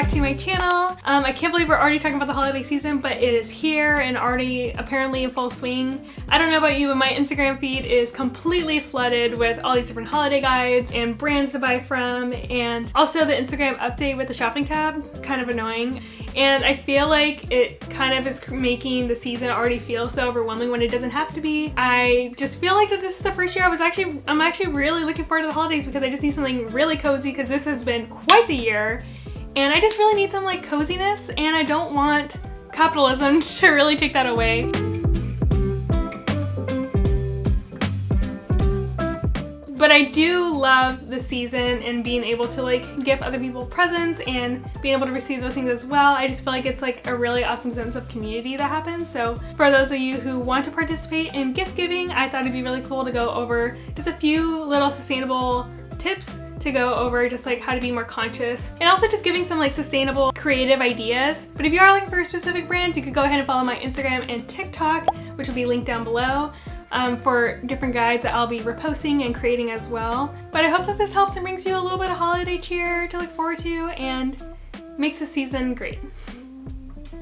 back to my channel. I can't believe we're already talking about the holiday season, but it is here and already apparently in full swing. I don't know about you, but my Instagram feed is completely flooded with all these different holiday guides and brands to buy from, and also the Instagram update with the shopping tab, kind of annoying. And I feel like it kind of is making the season already feel so overwhelming when it doesn't have to be. I just feel like that this is the first year I'm actually really looking forward to the holidays because I just need something really cozy because this has been quite the year. And I just really need some like coziness, and I don't want capitalism to really take that away. But I do love the season and being able to like give other people presents and being able to receive those things as well. I just feel like it's like a really awesome sense of community that happens. So for those of you who want to participate in gift giving, I thought it'd be really cool to go over just a few little sustainable tips to go over just like how to be more conscious, and also just giving some like sustainable creative ideas. But if you are looking for specific brands, you could go ahead and follow my Instagram and TikTok, which will be linked down below, for different guides that I'll be reposting and creating as well. But I hope that this helps and brings you a little bit of holiday cheer to look forward to and makes the season great.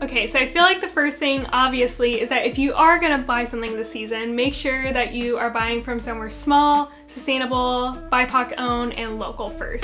Okay, so I feel like the first thing, obviously, is that if you are gonna buy something this season, make sure that you are buying from somewhere small, sustainable, BIPOC owned, and local first.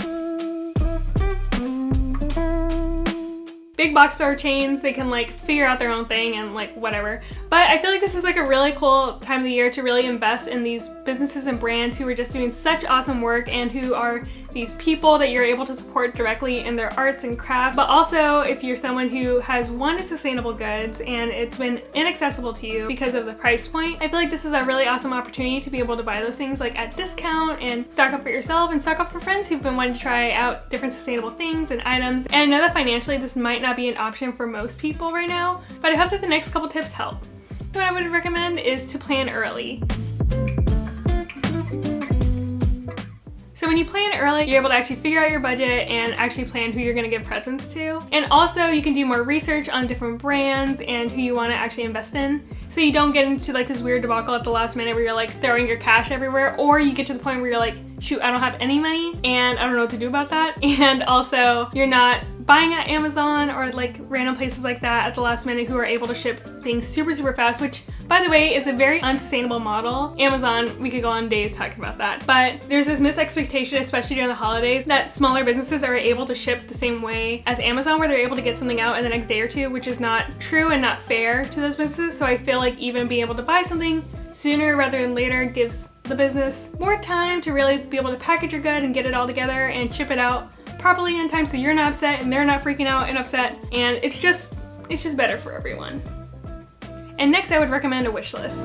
Big box store chains, they can like figure out their own thing and like whatever. But I feel like this is like a really cool time of the year to really invest in these businesses and brands who are just doing such awesome work and who are these people that you're able to support directly in their arts and crafts. But also if you're someone who has wanted sustainable goods and it's been inaccessible to you because of the price point, I feel like this is a really awesome opportunity to be able to buy those things like at discount and stock up for yourself and stock up for friends who've been wanting to try out different sustainable things and items. And I know that financially this might not be an option for most people right now, but I hope that the next couple tips help. What I would recommend is to plan early. So when you plan early, you're able to actually figure out your budget and actually plan who you're gonna give presents to. And also you can do more research on different brands and who you wanna actually invest in. So you don't get into like this weird debacle at the last minute where you're like throwing your cash everywhere, or you get to the point where you're like, shoot, I don't have any money and I don't know what to do about that. And also you're not buying at Amazon or like random places like that at the last minute who are able to ship things super fast, which by the way is a very unsustainable model. Amazon, we could go on days talking about that. But there's this misexpectation, especially during the holidays, that smaller businesses are able to ship the same way as Amazon, where they're able to get something out in the next day or two, which is not true and not fair to those businesses. So I feel like even being able to buy something sooner rather than later gives the business more time to really be able to package your good and get it all together and ship it out properly in time so you're not upset and they're not freaking out and upset, and it's just better for everyone. And next I would recommend a wish list.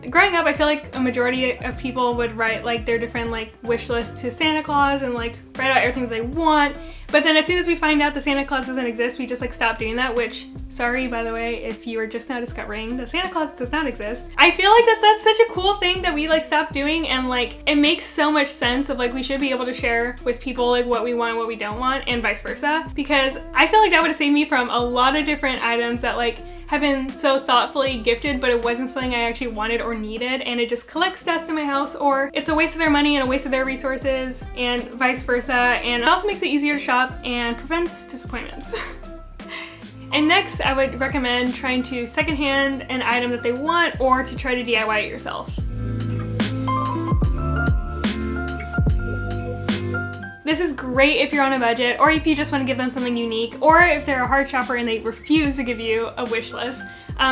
Growing up, I feel like a majority of people would write like their different like wish lists to Santa Claus and like write out everything that they want. But then as soon as we find out that Santa Claus doesn't exist, we just like stop doing that, which, sorry by the way, if you are just now discovering that Santa Claus does not exist. I feel like that's such a cool thing that we like stopped doing, and like it makes so much sense of like we should be able to share with people like what we want and what we don't want, and vice versa, because I feel like that would have saved me from a lot of different items that like have been so thoughtfully gifted, but it wasn't something I actually wanted or needed, and it just collects dust in my house, or it's a waste of their money and a waste of their resources, and vice versa. And it also makes it easier to shop and prevents disappointments. And next, I would recommend trying to secondhand an item that they want, or to try to DIY it yourself. This is great if you're on a budget, or if you just want to give them something unique, or if they're a hard shopper and they refuse to give you a wish list.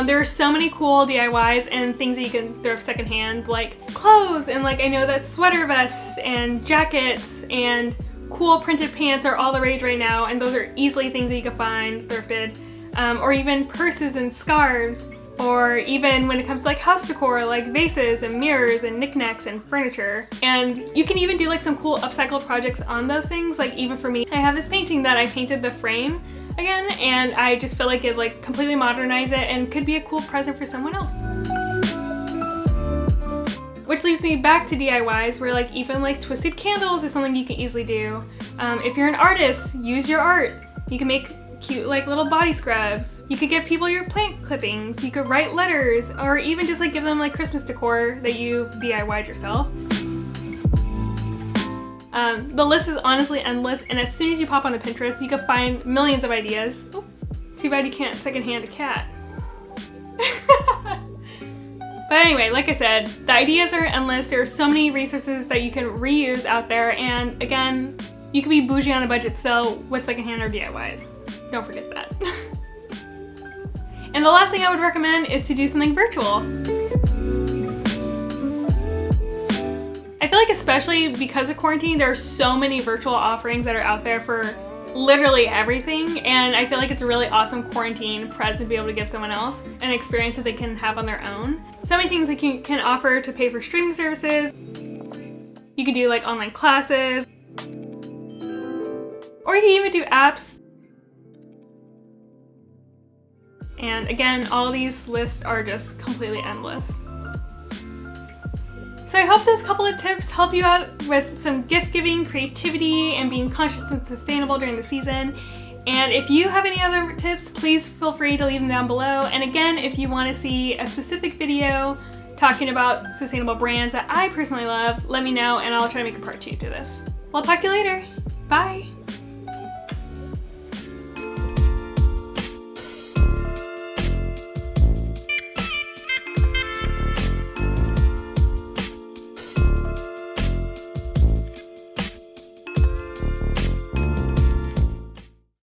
There are so many cool DIYs and things that you can throw secondhand, like clothes, and like I know that sweater vests and jackets and cool printed pants are all the rage right now, and those are easily things that you can find thrifted. Or even purses and scarves, or even when it comes to like house decor, like vases and mirrors and knickknacks and furniture. And you can even do like some cool upcycled projects on those things. Like even for me, I have this painting that I painted the frame again, and I just feel like it like completely modernized it and could be a cool present for someone else. Which leads me back to DIYs, where like even like twisted candles is something you can easily do. If you're an artist, use your art. You can make cute like little body scrubs. You could give people your plant clippings. You could write letters, or even just like give them like Christmas decor that you've DIY'd yourself. The list is honestly endless, and as soon as you pop onto Pinterest, you can find millions of ideas. Oh, too bad you can't secondhand a cat. But anyway, like I said, the ideas are endless. There are so many resources that you can reuse out there, and again, you can be bougie on a budget still with secondhand or DIYs. Don't forget that. And the last thing I would recommend is to do something virtual. I feel like especially because of quarantine, there are so many virtual offerings that are out there for literally everything, and I feel like it's a really awesome quarantine present to be able to give someone else an experience that they can have on their own. So many things that you can offer to pay for streaming services. You can do like online classes, or you can even do apps. And again, all these lists are just completely endless. So I hope those couple of tips help you out with some gift giving, creativity, and being conscious and sustainable during the season. And if you have any other tips, please feel free to leave them down below. And again, if you want to see a specific video talking about sustainable brands that I personally love, let me know and I'll try to make a part 2 to this. Well, I'll talk to you later. Bye.